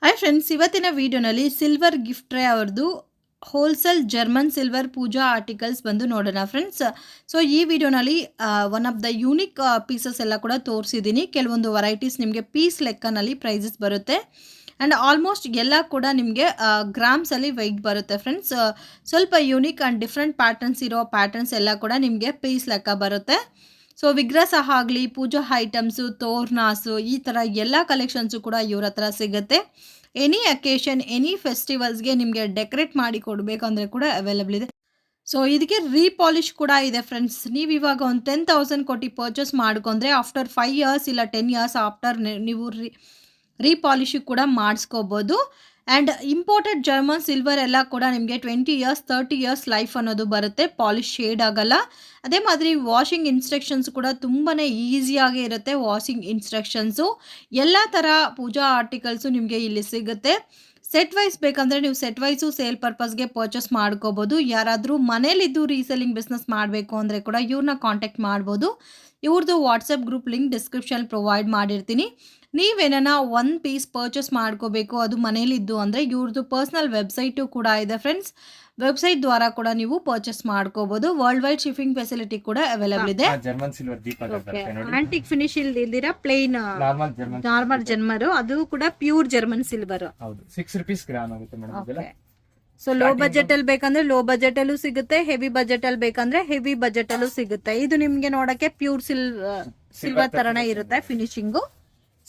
Hi friends, ಇವತ್ತಿನ ವಿಡಿಯೋನಲ್ಲಿ silver ಗಿಫ್ಟ್ರಿ ಅವ್ರದ್ದು ಹೋಲ್ಸೇಲ್ ಜರ್ಮನ್ ಸಿಲ್ವರ್ ಪೂಜಾ ಆರ್ಟಿಕಲ್ಸ್ ಬಂದು ನೋಡೋಣ ಫ್ರೆಂಡ್ಸ್. ಸೊ ಈ ವಿಡಿಯೋನಲ್ಲಿ one of the unique pieces ಎಲ್ಲ ಕೂಡ ತೋರಿಸಿದ್ದೀನಿ. ಕೆಲವೊಂದು ವೆರೈಟೀಸ್ ನಿಮಗೆ ಪೀಸ್ ಲೆಕ್ಕನಲ್ಲಿ ಪ್ರೈಸಸ್ ಬರುತ್ತೆ ಆ್ಯಂಡ್ ಆಲ್ಮೋಸ್ಟ್ ಎಲ್ಲ ಕೂಡ ನಿಮಗೆ ಗ್ರಾಮ್ಸಲ್ಲಿ ವೆಯ್ಟ್ ಬರುತ್ತೆ ಫ್ರೆಂಡ್ಸ್. ಸ್ವಲ್ಪ ಯೂನಿಕ್ ಆ್ಯಂಡ್ ಡಿಫ್ರೆಂಟ್ ಪ್ಯಾಟರ್ನ್ಸ್ ಇರೋ ಪ್ಯಾಟರ್ನ್ಸ್ ಎಲ್ಲ ಕೂಡ ನಿಮಗೆ ಪೀಸ್ ಲೆಕ್ಕ ಬರುತ್ತೆ. ಸೊ ವಿಗ್ರಹ ಆಗಲಿ, ಪೂಜಾ ಐಟಮ್ಸು, ತೋರ್ನಾಸು, ಈ ಥರ ಎಲ್ಲ ಕಲೆಕ್ಷನ್ಸು ಕೂಡ ಇವ್ರ ಹತ್ರ ಸಿಗುತ್ತೆ. ಎನಿ ಅಕೇಶನ್, ಎನಿ ಫೆಸ್ಟಿವಲ್ಸ್ಗೆ ನಿಮಗೆ ಡೆಕೋರೇಟ್ ಮಾಡಿ ಕೊಡಬೇಕಂದ್ರೆ ಕೂಡ ಅವೈಲೇಬಲ್ ಇದೆ. ಸೊ ಇದಕ್ಕೆ ರೀಪಾಲಿಶ್ ಕೂಡ ಇದೆ ಫ್ರೆಂಡ್ಸ್. ನೀವು ಇವಾಗ ಒಂದು 10,000 ಕೊಟ್ಟು ಪರ್ಚೇಸ್ ಮಾಡ್ಕೊಂಡ್ರೆ ಆಫ್ಟರ್ 5 ಇಯರ್ಸ್ ಇಲ್ಲ 10 ಇಯರ್ಸ್ ಆಫ್ಟರ್ ನೀವು ರೀಪಾಲಿಶ್ ಕೂಡ ಮಾಡಿಸ್ಕೋಬೋದು. ಆ್ಯಂಡ್ ಇಂಪೋರ್ಟೆಡ್ ಜರ್ಮನ್ ಸಿಲ್ವರ್ ಎಲ್ಲ ಕೂಡ ನಿಮಗೆ 20 ಇಯರ್ಸ್ 30 ಇಯರ್ಸ್ ಲೈಫ್ ಅನ್ನೋದು ಬರುತ್ತೆ. ಪಾಲಿಶ್ ಶೇಡ್ ಆಗಲ್ಲ. ಅದೇ ಮಾದರಿ ವಾಷಿಂಗ್ ಇನ್ಸ್ಟ್ರಕ್ಷನ್ಸ್ ಕೂಡ ತುಂಬಾ ಈಸಿಯಾಗಿ ಇರುತ್ತೆ. ವಾಷಿಂಗ್ ಇನ್ಸ್ಟ್ರಕ್ಷನ್ಸು ಎಲ್ಲ ಥರ ಪೂಜಾ ಆರ್ಟಿಕಲ್ಸು ನಿಮಗೆ ಇಲ್ಲಿ ಸಿಗುತ್ತೆ. ಸೆಟ್ ವೈಸ್ ಬೇಕಂದರೆ ನೀವು ಸೆಟ್ ವೈಸು ಸೇಲ್ ಪರ್ಪಸ್ಗೆ ಪರ್ಚೇಸ್ ಮಾಡ್ಕೋಬೋದು. ಯಾರಾದರೂ ಮನೇಲಿದ್ದು ರೀಸೆಲ್ಲಿಂಗ್ ಬಿಸ್ನೆಸ್ ಮಾಡಬೇಕು ಅಂದರೆ ಕೂಡ ಇವ್ರನ್ನ ಕಾಂಟ್ಯಾಕ್ಟ್ ಮಾಡ್ಬೋದು. ಇವ್ರದ್ದು WhatsApp group link description provide ಮಾಡಿರ್ತೀನಿ. ನೀವೇನ ಒಂದು ಪೀಸ್ ಪರ್ಚೇಸ್ ಮಾಡ್ಕೋಬೇಕು ಅದು ಮನೇಲಿದ್ದು ಅಂದರೆ ಇವ್ರದ್ದು ಪರ್ಸ್ನಲ್ ವೆಬ್ಸೈಟು ಕೂಡ ಇದೆ ಫ್ರೆಂಡ್ಸ್. ವೆಬ್ಸೈಟ್ ದ್ವಾರ ಕೂಡ ನೀವು ಪರ್ಚೇಸ್ ಮಾಡ್ಕೋಬಹುದು. ವರ್ಲ್ಡ್ ವೈಡ್ ಶಿಪ್ಪಿಂಗ್ ಫೆಸಿಲಿಟಿ ಕೂಡ ಅವೈಲೇಬಲ್ ಇದೆ. ಜರ್ಮನ್ ಸಿಲ್ವರ್ ಆಂಟಿಕ್ ಫಿನಿಶ್ ಇಲ್ದಿರ ಪ್ಲೇನ್ ನಾರ್ಮಲ್ ಜರ್ಮನ್, ಅದು ಕೂಡ ಪ್ಯೂರ್ ಜರ್ಮನ್ ಸಿಲ್ವರ್. ಹೌದು, 6 ರೂಪೀಸ್ ಗ್ರಾಮ್ ಆಗುತ್ತೆ ಮೇಡಂ. ಸೊ ಲೋ ಬಜೆಟ್ ಅಲ್ಲಿ ಬೇಕಂದ್ರೆ ಲೋ ಬಜೆಟ್ ಅಲ್ಲೂ ಸಿಗುತ್ತೆ, ಹೆವಿ ಬಜೆಟ್ ಅಲ್ಲಿ ಬೇಕಂದ್ರೆ ಹೆವಿ ಬಜೆಟ್ ಅಲ್ಲೂ ಸಿಗುತ್ತೆ. ಇದು ನಿಮ್ಗೆ ನೋಡಕ್ಕೆ ಪ್ಯೂರ್ ಸಿಲ್ವರ್ ತರನೇ ಇರುತ್ತೆ ಫಿನಿಶಿಂಗು.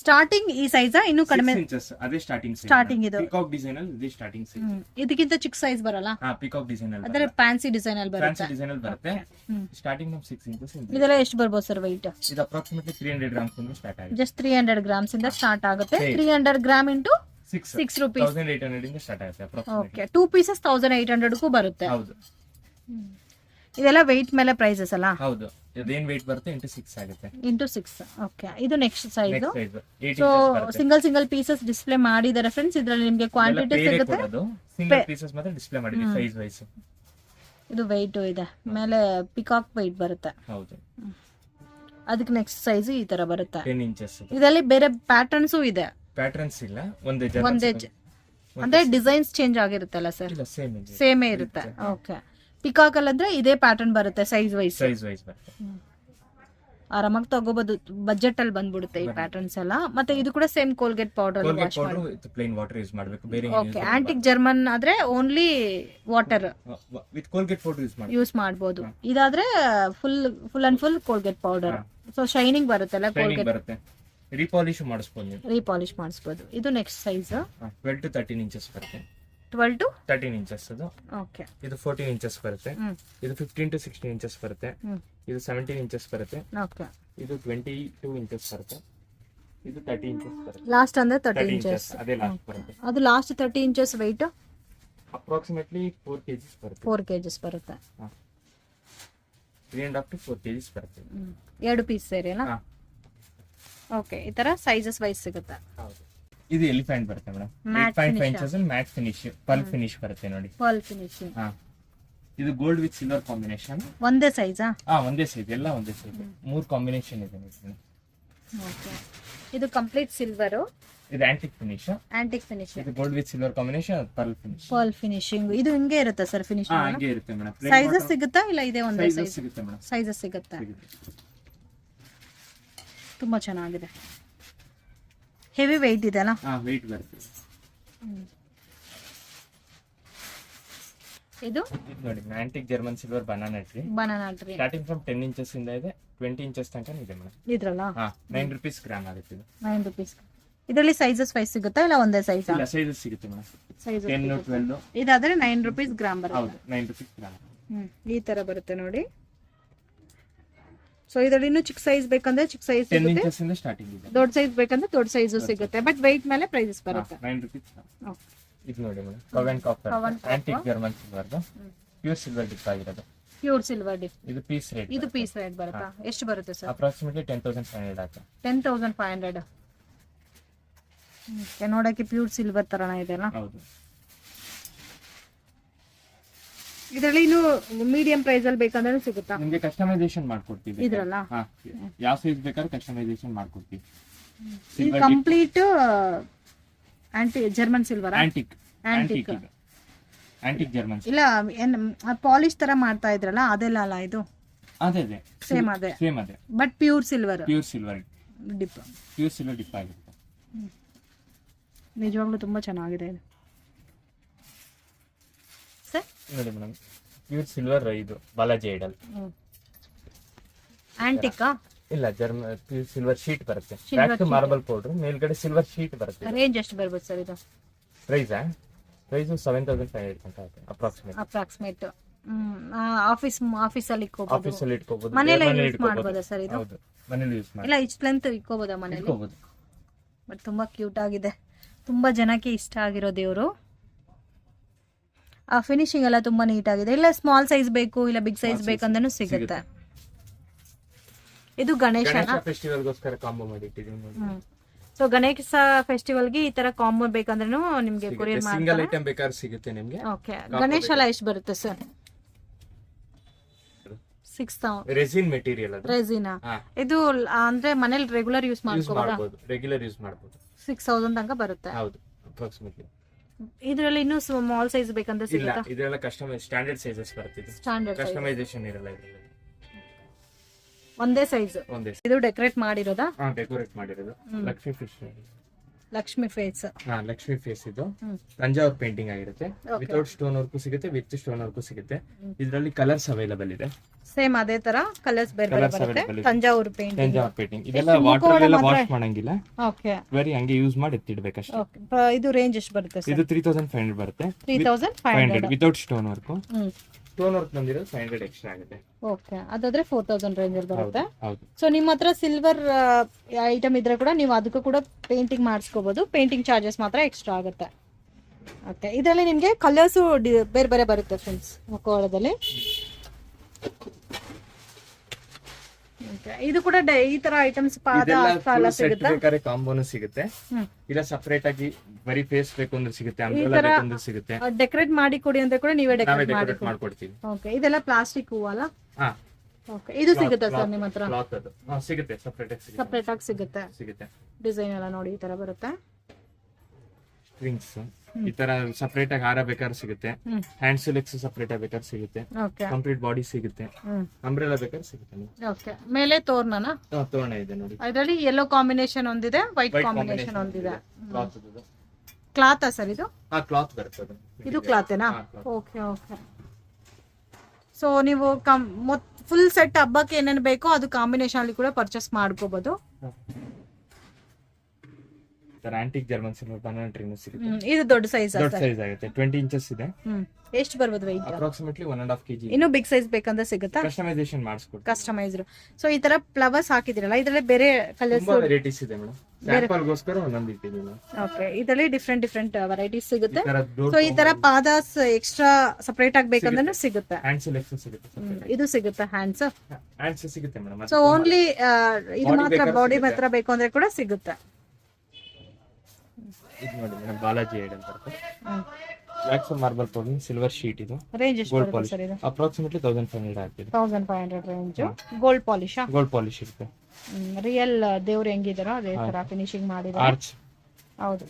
ಸ್ಟಾರ್ಟಿಂಗ್ ಈ ಸೈಜ್ ಇನ್ನು ಕಡಿಮೆ, ಅದೇ ಸ್ಟಾರ್ಟಿಂಗ್ ಇದು ಪಿಕಾಕ್ ಡಿಸೈನ್ ಅಲ್ಲಿ ಇದೆ. ಸ್ಟಾರ್ಟಿಂಗ್ ಸೈಜ್ ಇದಕ್ಕಿಂತ ಚಿಕ್ಕ ಸೈಜ್ ಬರಲ್ಲ. ಪಿಕಾಕ್ ಡಿಸೈನ್ ಅಲ್ಲಿ ಅಂದ್ರೆ ಫ್ಯಾನ್ಸಿ ಡಿಸೈನ್ ಅಲ್ಲಿ ಬರುತ್ತೆ. ಫ್ಯಾನ್ಸಿ ಡಿಸೈನ್ ಅಲ್ಲಿ ಬರುತ್ತೆ. ಸ್ಟಾರ್ಟಿಂಗ್ ನಮ್ 6 ಇಂಚಸ್ ಇದೆ. ಇದೆಲ್ಲ ಎಷ್ಟು ಬರ್ಬೋದು ಸರ್ weight? ಇದು ಅಪ್ರಾಕ್ಸಿಮೇಟ್ಲಿ 300 ಗ್ರಾಮ್ಸ್ ಇಂದ ಸ್ಟಾರ್ಟ್ ಆಗುತ್ತೆ. ಜಸ್ಟ್ 300 ಗ್ರಾಮ್ಸ್ ಇಂದ ಸ್ಟಾರ್ಟ್ ಆಗುತ್ತೆ. 300 ಗ್ರಾಮ್ ಇಂಟು 6 ರೂಪೀಸ್, 1800 ಇಂದ ಸ್ಟಾರ್ಟ್ ಆಗುತ್ತೆ ಅಪ್ರಾಕ್ಸಿಮೇಟ್ಲಿ. ಓಕೆ, 2 ಪೀಸಸ್ 1800 ಗೂ ಬರುತ್ತೆ. ಹೌದು, ಇದೆಲ್ಲ weight ಮೇಲೆ ಪ್ರೈಸಸ್ ಅಲ್ಲ. ಹೌದು, ಇದೇನ್ weight ಬರುತ್ತೆ ಇಂಟು 6 ಆಗುತ್ತೆ. ಇಂಟು 6. ಓಕೆ, ಇದು next size. Size so single pieces display ಮಾಡಿದ್ದಾರೆ ಫ್ರೆಂಡ್ಸ್. ಇದರಲ್ಲಿ ನಿಮಗೆ ಕ್ವಾಂಟಿಟಿ ಸಿಗುತ್ತೆ. ಸಿಂಗಲ್ ಪೀಸಸ್ ಮಾತ್ರ ಡಿಸ್ಪ್ಲೇ ಮಾಡಿದ್ವಿ ಸೈಜ್ ವೈಸ್. ಇದು weight ಇದೆ, ಮೇಲೆ ಪಿಕಾಕ್ weight ಬರುತ್ತೆ. ಹೌದು, ಅದಕ್ಕೆ ನೆಕ್ಸ್ಟ್ ಸೈಜ್ ಈ ತರ ಬರುತ್ತೆ. 10 ಇಂಚಸ್. ಇದರಲ್ಲಿ ಬೇರೆ ಪ್ಯಾಟರ್ನ್ಸ್ ಇದೆ. ಪ್ಯಾಟರ್ನ್ಸ್ ಇಲ್ಲ, ಒಂದೇ ಅಂದ್ರೆ ಡಿಸೈನ್ಸ್ ಚೇಂಜ್ ಆಗಿರುತ್ತಲ್ಲ ಸರ್? ಸೇಮೇ ಇರುತ್ತೆ. ಓಕೆ, ಪಿಕಾಕ್ ಅಲ್ಲಿ ಅಂದ್ರೆ ಇದೇ ಪ್ಯಾಟರ್ನ್ ಬರುತ್ತೆ ಸೈಜ್ ವೈಸ್ ಬರುತ್ತೆ. ಆರಾಮಾಗಿ ತಗೋಬಹುದು, ಬಜೆಟ್ ಅಲ್ಲಿ ಬಂದ್ಬಿಡುತ್ತೆ ಈ ಪ್ಯಾಟರ್ನ್ಸ್ ಎಲ್ಲ. ಮತ್ತೆ ಇದು ಕೂಡ ಸೇಮ್ ಕೋಲ್ಗೇಟ್ ಪೌಡರ್ ವಾಶ್ ಮಾಡಿ ಪ್ಲೇನ್ ವಾಟರ್ ಯೂಸ್ ಮಾಡಬೇಕು. ಬೇರೆ ಓಕೆ, ಆಂಟಿಕ್ ಜರ್ಮನ್ ಆದ್ರೆ only water with Colgate powder use ಮಾಡಬಹುದು. ಇದಾದ್ರೆ full and full Colgate powder. So shining ಬರುತ್ತಲ್ಲ ಕೋಲ್ಗೇಟ್. ಬರುತ್ತೆ. ರೀಪಾಲಿಶ್ ಮಾಡಿಸ್ಬೋದು. ಇದು ನೆಕ್ಸ್ಟ್ ಸೈಜ್ 12 to 13 ಇಂಚಸ್ ಬರುತ್ತೆ. 12 to 13 ಇಂಚಸ್ ಅದು. ಓಕೆ, ಇದು 14 ಇಂಚಸ್ ಬರುತ್ತೆ. ಇದು 15 to 16 ಇಂಚಸ್ ಬರುತ್ತೆ. ಇದು 17 ಇಂಚಸ್ ಬರುತ್ತೆ. ಓಕೆ, ಇದು 22 ಇಂಚಸ್ ಬರುತ್ತೆ. ಇದು 30 ಇಂಚಸ್ ಬರುತ್ತೆ. ಲಾಸ್ಟ್ ಅಂದ್ರೆ 30 ಇಂಚಸ್. ಅದೇ ಲಾಸ್ಟ್ ಬರುತ್ತೆ. ಅದು last 30 inches weight approximately 4 kgs ಬರುತ್ತೆ. 4 kgs ಬರುತ್ತೆ. 3.5 to 4 kgs ಬರುತ್ತೆ. 2 ಪೀಸ್ ಸೇರಿ ಅಲ್ಲ? ಓಕೆ, ಈ ತರ ಸೈಜಸ್ ವೈಸ್ ಸಿಗುತ್ತೆ. ಹೌದು, ಇದು ಎಲಿಫೆಂಟ್ ಬರುತ್ತೆ madam. 8.5 inches mat finish, pearl finish ಬರುತ್ತೆ ನೋಡಿ. Pearl finishing. ಇದು ಗೋಲ್ಡ್ ವಿತ್ ಸಿಲ್ವರ್ ಕಾಂಬಿನೇಷನ್. ಒಂದೇ ಸೈಜಾ? ಒಂದೇ ಸೈಜ್, ಎಲ್ಲ ಒಂದೇ ಸೈಜ್. 3 ಕಾಂಬಿನೇಷನ್ ಇದೆ. ಓಕೆ, ಇದು ಕಂಪ್ಲೀಟ್ ಸಿಲ್ವರ್. ಇದು ಆಂಟಿಕ್ ಫಿನಿಶ್. ಇದು gold with silver combination, pearl finishing. ಇದು ಹಿಂಗೆ ಇರುತ್ತೆ ಸರ್ ಫಿನಿಶಿಂಗ್? ಹಾಗೆ ಇರುತ್ತೆ ಮೇಡಮ್. ಸೈಜಸ್ ಸಿಗುತ್ತಾ ಇಲ್ಲ ಇದೇ ಒಂದೇ ಸೈಜ್ ಸಿಗುತ್ತೆ ಮೇಡಮ್? ಸೈಜಸ್ ಸಿಗುತ್ತೆ. ತುಂಬಾ ಚೆನ್ನಾಗಿದೆ. ಹೆವಿ weight ಇದೆ ಅಲ್ಲ? weight ಬರುತ್ತೆ. ಇದು ನೋಡಿ, antique German silver banana tree. Starting from 10 inches ಇಂದ ಇದೆ, 20 ಇಂಚಸ್ ತನಕ ಇದೆ ಮೇಡಮ್. ಇದ್ರಲ್ಲ 9 ರೂಪೀಸ್ ಗ್ರಾಮ್ ಆಗುತ್ತೆ. ಇದು 9 ರೂಪೀಸ್. ಇದರಲ್ಲಿ ಸೈಜಸ್ ವೈಸ್ ಸಿಗುತ್ತಾ ಇಲ್ಲ ಒಂದೇ ಸೈಜ್? ಇಲ್ಲ, ಸೈಜಸ್ ಸಿಗುತ್ತೆ ಮೇಡಮ್. ಸೈಜ್ 10, 12. ಇದಾದ್ರೆ 9 ರೂಪೀಸ್ ಗ್ರಾಮ್ ಬರುತ್ತೆ. ಹೌದು, 9 ರೂಪೀಸ್ ಗ್ರಾಮ್. ಈ ತರ ಬರುತ್ತೆ ನೋಡಿ. ಸೊ ಇದರಲ್ಲಿ ಇನ್ನು ಚಿಕ್ಕ ಸೈಜ್ ಬೇಕಂದ್ರೆ ಚಿಕ್ಕ ಸೈಜ್ ಸಿಗುತ್ತೆ. 10 ಇಂಚಸ್ ಇಂದ ಸ್ಟಾರ್ಟಿಂಗ್ ಇದೆ. ದೊಡ್ಡ ಸೈಜ್ ಬೇಕಂದ್ರೆ ದೊಡ್ಡ ಸೈಜ್ ಸಿಗುತ್ತೆ. ಬಟ್ weight ಮೇಲೆ ಪ್ರೈಸಸ್ ಬರುತ್ತೆ. 9 ರೂಪೀಸ್. ಇದು ನೋಡಿ ಮೇಡಮ್, ಕವನ್ copper antique German silver, pure silver dip ಆಗಿರೋದು. Pure silver dip. ಇದು ಪೀಸ್ ರೇಟ್. ಇದು ಪೀಸ್ ರೇಟ್ ಬರುತ್ತಾ? ಎಷ್ಟು ಬರುತ್ತೆ ಸರ್? ಅಪ್ರಾಕ್ಸಿಮೇಟ್ಲಿ 10,500 ಆಗುತ್ತೆ. 10,500. ನೋಡಕ್ಕೆ ಪ್ಯೂರ್ ಸಿಲ್ವರ್ ತರನ ಇದೆ ಅಲ್ಲ? ಹೌದು. ಇದರಲ್ಲಿ ಇನ್ನು ಮೀಡಿಯಂ ಪ್ರೈಸ್ ಅಲ್ಲಿ ಬೇಕಂದ್ರೆ ಸಿಗುತ್ತಾ? ನಿಮಗೆ ಕಸ್ಟಮೈಸೇಷನ್ ಮಾಡ್ಕೊಡ್ತೀವಿ ಇದ್ರಲ್ಲ. ಯಾವ ಸೈಜ್ ಬೇಕಾದ್ರೆ ಕಸ್ಟಮೈಸೇಷನ್ ಮಾಡ್ಕೊಡ್ತೀವಿ. ಇದು complete German silver antique German ಇಲ್ಲ ಪಾಲಿಶ್ ತರ ಮಾಡ್ತಾ ಇದ್ರಲ್ಲ ಅದೆಲ್ಲ ಅಲ್ಲ ಇದು ಅದೇ ಸೇಮ್ ಅದೇ ಬಟ್ ಪ್ಯೂರ್ ಸಿಲ್ವರ್ ಡಿಪ್ ಆಗುತ್ತೆ ನಿಜವಾಗ್ಲೂ ತುಂಬಾ ಚೆನ್ನಾಗಿದೆ ಇದು ಸರ್ ನೋಡಿ ಮೇಡಮ್ ಪ್ಯೂರ್ ಸಿಲ್ವರ್ ಇದು ಬಾಲಾಜಿ ಐಡಲ್ ಆಂಟಿಕಾ ಇಲ್ಲ ಜರ್ಮನ್ ಪ್ಯೂರ್ ಸಿಲ್ವರ್ ಶೀಟ್ ಬರುತ್ತೆ ಬ್ಯಾಕ್ ಟು ಮಾರ್ಬಲ್ ಪೌಡರ್ ಮೇಲ್ಗಡೆ ಸಿಲ್ವರ್ ಶೀಟ್ ಬರುತ್ತೆ ರೇಂಜ್ ಎಷ್ಟು ಬರ್ಬೋದು ಸರ್ ಇದು ಪ್ರೈಸ್ 7500 ಅಂತ ಆಗುತ್ತೆ ಅಪ್ರಾಕ್ಸಿಮೇಟ್ ಆಫೀಸ್ ಅಲ್ಲಿ ಇಟ್ಕೋಬಹುದು ಮನೇಲಿ ಯೂಸ್ ಮಾಡಬಹುದಾ ಸರ್ ಇದು ಹೌದು ಮನೇಲಿ ಯೂಸ್ ಮಾಡಿ ಇಲ್ಲ ಇಷ್ಟು ಲೆಂತ್ ಇಟ್ಕೋಬಹುದಾ ಮನೇಲಿ ಇಟ್ಕೋಬಹುದು ಬಟ್ ತುಂಬಾ ಕ್ಯೂಟ್ ಆಗಿದೆ ತುಂಬಾ ಜನಕ್ಕೆ ಇಷ್ಟ ಆಗಿರೋದು ಇವರು ಆ ಫಿನಿಶಿಂಗ್ ಎಲ್ಲ ತುಂಬಾ ನೀಟ್ ಆಗಿದೆ ಇಲ್ಲ ಸ್ಮಾಲ್ ಸೈಜ್ ಬೇಕು ಇಲ್ಲ ಬಿಗ್ ಸೈಜ್ ಬೇಕಂದ್ರೂ ಸಿಗುತ್ತೆ ಇದು ಗಣೇಶನ ಫೆಸ್ಟಿವಲ್ಗೋಸ್ಕರ ಕಾಂಬೋ ಮಾಡಿಟ್ಟಿದ್ದೀನಿ ಸೊ ಗಣೇಶ ಫೆಸ್ಟಿವಲ್ಗೆ ಈ ತರ ಕಾಂಬೋ ಬೇಕಂದ್ರೂ ನಿಮ್ಗೆ ಕೊರಿಯರ್ ಸಿಂಗಲ್ ಐಟಮ್ ಬೇಕಾದ್ರೆ ಸಿಗುತ್ತೆ ನಿಮ್ಗೆ ಓಕೆ ಗಣೇಶ ಎಲ್ಲ ಎಷ್ಟು ಬರುತ್ತೆ ಸರ್ 6000 ರೆಸಿನ್ ಮೆಟೀರಿಯಲ್ ಅದು ರೆಸಿನಾ ಇದು ಅಂದ್ರೆ ಮನೇಲಿ ರೆಗ್ಯುಲರ್ ಯೂಸ್ ಮಾಡ್ಕೋಬಹುದು ರೆಗ್ಯುಲರ್ ಯೂಸ್ ಮಾಡಬಹುದು 6000 ತನಕ ಬರುತ್ತೆ ಹೌದು ಅಪ್ರಾಕ್ಸಿಮೇಟ್ಲಿ ಇದರಲ್ಲಿ ಇನ್ನೂ ಸ್ಮಾಲ್ ಸೈಜ್ ಬೇಕಂತ ಇಲ್ಲ ಸಿಗುತ್ತಾ ಇದೆಲ್ಲ ಕಸ್ಟಮೈಸ್ ಸ್ಟ್ಯಾಂಡರ್ಡ್ ಸೈಜಸ್ ಬರುತ್ತೆ ಸ್ಟ್ಯಾಂಡರ್ಡ್ ಕಸ್ಟಮೈಸೇಷನ್ ಇರಲ್ಲ ಇದರಲ್ಲಿ ಒಂದೇ ಸೈಜ್ ಇದು ಡೆಕೋರೇಟ್ ಮಾಡಿರೋದಾ ಡೆಕೋರೇಟ್ ಮಾಡಿರೋದು ಲಕ್ಷ್ಮಿ ಫೇಸ್ ಲಕ್ಷ್ಮಿ ಫೇಸ್ ಇದು ತಂಜಾವೂರ್ ಪೇಂಟಿಂಗ್ ಆಗಿರುತ್ತೆ ವಿತೌಟ್ ಸ್ಟೋನ್ ವರ್ಕ್ ಸಿಗುತ್ತೆ ವಿತ್ ಸ್ಟೋನ್ ವರ್ಕ್ ಸಿಗುತ್ತೆ ಇದರಲ್ಲಿ ಕಲರ್ಸ್ ಅವೈಲಬಲ್ ಇದೆ ಸೇಮ್ ಅದೇ ತರ ಕಲರ್ಸ್ ಬೇರೆ ಬೇರೆ ಬರುತ್ತೆ ತಂಜಾವೂರ್ ಪೇಂಟಿಂಗ್ ಇದೆಲ್ಲ ವಾಟರ್ ಎಲ್ಲ ವಾಶ್ ಮಾಡಂಗಿಲ್ಲ ಓಕೆ ಬರೀ ಹಂಗೆ ಯೂಸ್ ಮಾಡಿ ಎತ್ತಿಡ್ಬೇಕಷ್ಟೇ ಇದು ರೇಂಜ್ ಎಷ್ಟು ಬರುತ್ತೆ ಸರ್ ಇದು 3500 ಬರುತ್ತೆ 3500 without stone work stone work ಬಂದಿರೋದು 500 ಎಕ್ಸ್ಟ್ರಾ ಆಗುತ್ತೆ ಓಕೆ ಅದಾದ್ರೆ 4000 ರೇಂಜ್ ಅಲ್ಲಿ ಬರುತ್ತೆ ಹೌದು ಸೊ ನಿಮ್ಮ ಹತ್ರ ಸಿಲ್ವರ್ ಐಟಮ್ ಇದ್ರೆ ಕೂಡ ನೀವು ಅದಕ್ಕೂ ಕೂಡ ಪೇಂಟಿಂಗ್ ಮಾಡಿಸ್ಕೋಬಹುದು ಪೇಂಟಿಂಗ್ ಚಾರ್ಜಸ್ ಮಾತ್ರ ಎಕ್ಸ್ಟ್ರಾ ಆಗುತ್ತೆ ಓಕೆ ಇದರಲ್ಲಿ ನಿಮಗೆ ಕಲರ್ಸ್ ಬೇರೆ ಬೇರೆ ಬರುತ್ತೆ ಫ್ರೆಂಡ್ಸ್ ಮುಖವಾಡದಲ್ಲಿ ಇದು ಕೂಡ ಈ ತರ ಐಟಮ್ಸ್ ಪಾದ ಸಾಲ ಸಿಗುತ್ತೆ ಬೇಕಾದ್ರೆ ಕಾಂಬೋನು ಸಿಗುತ್ತೆ ಇಲ್ಲ ಸಪರೇಟ್ ಆಗಿ ಬರೀ ಫೇಸ್ ಬೇಕು ಅಂದ್ರೆ ಸಿಗುತ್ತೆ ಅಂಬ್ರೆಲಾ ಬೇಕು ಅಂದ್ರೆ ಸಿಗುತ್ತೆ ಡೆಕೋರೇಟ್ ಮಾಡಿ ಕೊಡಿ ಅಂತ ಕೂಡ ನೀವೇ ಡೆಕೋರೇಟ್ ಡೆಕೋರೇಟ್ ಮಾಡ್ಕೊಡ್ತೀವಿ ಓಕೆ ಇದೆಲ್ಲ ಪ್ಲಾಸ್ಟಿಕ್ ಹೂವಲ್ಲ ಹಾ ಓಕೆ ಇದು ಸಿಗುತ್ತೆ ಸರ್ ನಿಮ್ಮ ಹತ್ರ ಕ್ಲಾತ್ ಅದು ಸಿಗುತ್ತೆ ಸಪರೇಟ್ ಆಗಿ ಸಿಗುತ್ತೆ ಡಿಸೈನ್ ಎಲ್ಲ ನೋಡಿ ಈ ತರ ಬರುತ್ತೆ ಸ್ಟ್ರಿಂಗ್ಸ್ ಈ ತರ ಸಪರೇಟ್ ಆಗಿ ಹಾರ ಬೇಕಾದ್ರೆ ಸಿಗುತ್ತೆ ಹ್ಯಾಂಡ್ ಸಿಲೆಕ್ಸ್ ಸಪರೇಟ್ ಆಗಿ ಬೇಕಾದ್ರೆ ಸಿಗುತ್ತೆ ಓಕೆ ಕಂಪ್ಲೀಟ್ ಬಾಡಿ ಸಿಗುತ್ತೆ ಅಂಬ್ರೆಲಾ ಬೇಕಾದ್ರೆ ಸಿಗುತ್ತೆ ಓಕೆ ಮೇಲೆ ತೋರಣನ ತೋರಣ ಇದೆ ನೋಡಿ ಇದರಲ್ಲಿ ಯೆಲ್ಲೋ ಕಾಂಬಿನೇಷನ್ ಒಂದಿದೆ ವೈಟ್ ಕಾಂಬಿನೇಷನ್ ಒಂದಿದೆ ಕ್ಲಾತ್ ಕ್ಲಾತ್ ಸರ್ ಇದು ಕ್ಲಾತ್ ಬರ್ತದೆ ಇದು ಕ್ಲಾತೇನಾ ಓಕೆ ಓಕೆ ಸೊ ನೀವು ಫುಲ್ ಸೆಟ್ ಹಬ್ಬಕ್ಕೆ ಏನೇನು ಬೇಕೋ ಅದು ಕಾಂಬಿನೇಷನ್ ಅಲ್ಲಿ ಕೂಡ ಪರ್ಚೇಸ್ ಮಾಡ್ಕೋಬಹುದು ಆಂಟಿಕ್ ಜರ್ಮನ್ ಸಿಲ್ವರ್ ಬನಾನಾ ಟ್ರೀನು ಸಿಗುತ್ತೆ ಇದು ದೊಡ್ಡ ಸೈಜ್ ಆಗುತ್ತೆ 20 ಇಂಚಸ್ ಇದೆ ಎಷ್ಟು ಬರ್ಬೋದು weight ಅಪ್ರಾಕ್ಸಿಮೇಟ್ಲಿ 1.5 kg ಇನ್ನು ಬಿಗ್ ಸೈಜ್ ಬೇಕಂದ್ರೆ ಸಿಗುತ್ತಾ ಕಸ್ಟಮೈಸೇಷನ್ ಮಾಡಿಸ್ಕೊಡ್ತೀವಿ ಕಸ್ಟಮೈಸ್ಡ್ ಸೊ ಈ ತರ ಫ್ಲವರ್ಸ್ ಹಾಕಿದಿರಲ್ಲ ಇದರಲ್ಲಿ ಬೇರೆ ಕಲರ್ಸ್ ತುಂಬಾ ವೆರೈಟೀಸ್ ಇದೆ ಮೇಡಂ ಸ್ಯಾಂಪಲ್ ಗೋಸ್ಕರ ಒಂದೊಂದು ಇಟ್ಟಿದ್ದೀವಿ ಓಕೆ ಇದರಲ್ಲಿ ಡಿಫರೆಂಟ್ ವೆರೈಟೀಸ್ ಸಿಗುತ್ತೆ ಸೊ ಈ ತರ ಪಾದಾಸ್ ಎಕ್ಸ್ಟ್ರಾ ಸಪರೇಟ್ ಆಗಿ ಬೇಕಂದ್ರೆ ಸಿಗುತ್ತೆ ಹ್ಯಾಂಡ್ ಸೆಲೆಕ್ಷನ್ ಸಿಗುತ್ತೆ ಇದು ಸಿಗುತ್ತೆ ಹ್ಯಾಂಡ್ಸ್ ಸಿಗುತ್ತೆ ಮೇಡಂ ಸೊ ಓನ್ಲಿ ಇದು ಮಾತ್ರ ಬಾಡಿ ಮಾತ್ರ ಬೇಕು ಅಂದ್ರೆ ಕೂಡ ಸಿಗುತ್ತೆ ಇದು ನೋಡಿ ಮೇಡಂ ಬಾಲಾಜಿ ಐಡಲ್ ಬರುತ್ತೆ black marble powder silver sheet ಇದು ರೇಂಜ್ ಎಷ್ಟು ಗೋಲ್ಡ್ ಬರುತ್ತೆ ಪಾಲಿಶ್ ಸರ್ ಇದು ಅಪ್ರಾಕ್ಸಿಮೇಟ್ಲಿ 1500 ಆಗ್ತಿದೆ 1500 range gold polish gold polish ಇರುತ್ತೆ ರಿಯಲ್ ದೇವ್ರು ಹೆಂಗಿದಾರೋ ಅದೇ ತರ ಫಿನಿಶಿಂಗ್ ಮಾಡಿದ್ದಾರೆ ಆರ್ಚ್ ಹೌದು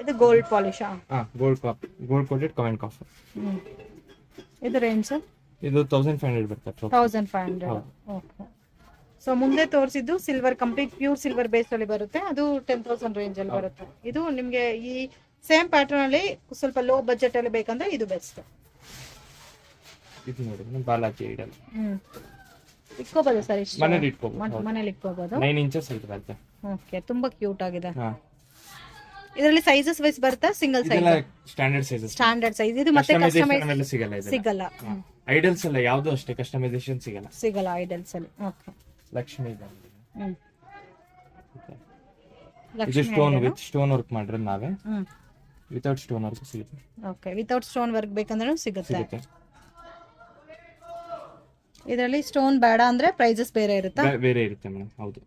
ಇದು ಗೋಲ್ಡ್ ಪಾಲಿಶ್ ಗೋಲ್ಡ್ ಕೋಟೆಡ್ ಕಮೆಂಟ್ ಕಾಫ್ ಇದು ರೇಂಜ್ ಇದು 1500 ಬರುತ್ತೆ 1500 ಓಕೆ ಸೊ ಮುಂದೆ ತೋರಿಸಿದ್ದು silver complete pure silver base ಅಲ್ಲಿ ಬರುತ್ತೆ ಅದು 10000 ರೇಂಜ್ ಅಲ್ಲಿ ಬರುತ್ತೆ ಇದು ನಿಮಗೆ ಈ ಸೇಮ್ ಪ್ಯಾಟರ್ನ್ ಅಲ್ಲಿ ಸ್ವಲ್ಪ ಲೋ ಬಜೆಟ್ ಅಲ್ಲಿ ಬೇಕಂದ್ರೆ ಇದು ಬೆಸ್ಟ್ ಇದು ನೋಡಿ ಬಾಲಾಜಿ ಐಡಲ್ ಇಟ್ಕೋಬಹುದು ಸರ್ ಇಷ್ಟು ಮನೇಲಿ ಇಟ್ಕೋಬಹುದು ಮನೇಲಿ ಇಟ್ಕೋಬಹುದು 9 ಇಂಚಸ್ ಇರುತ್ತೆ ಓಕೆ ತುಂಬಾ ಕ್ಯೂಟ್ ಆಗಿದೆ ಇದರಲ್ಲಿ ಸೈಜಸ್ ವೈಸ್ ಬರುತ್ತಾ ಸಿಂಗಲ್ ಸೈಜ್ ಇದೆಲ್ಲ ಸ್ಟ್ಯಾಂಡರ್ಡ್ ಸೈಜ್ ಇದು ಮತ್ತೆ ಕಸ್ಟಮೈಸೇಷನ್ ಸಿಗಲ್ಲ ಸಿಗಲ್ಲ ಐಡಲ್ಸ್ ಎಲ್ಲ ಯಾವುದು ಅಷ್ಟೇ ಕಸ್ಟಮೈಸೇಷನ್ ಸಿಗಲ್ಲ ಐಡಲ್ಸ್ ಅಲ್ಲಿ ಓಕೆ ಲಕ್ಷ್ಮಿ ಇದು ಸ್ಟೋನ್ ವಿತ್ ಸ್ಟೋನ್ ವರ್ಕ್ ಮಾಡಿರೋದು ನಾವೇ ವಿತೌಟ್ ಸ್ಟೋನ್ ವರ್ಕ್ ಸಿಗುತ್ತೆ ಓಕೆ ವಿತೌಟ್ ಸ್ಟೋನ್ ವರ್ಕ್ ಬೇಕಂದ್ರೆ ಸಿಗುತ್ತೆ ಇದರಲ್ಲಿ ಸ್ಟೋನ್ ಬೇಡ ಅಂದ್ರೆ ಪ್ರೈಸಸ್ ಬೇರೆ ಇರುತ್ತೆ ಮೇಡಮ್ ಹೌದು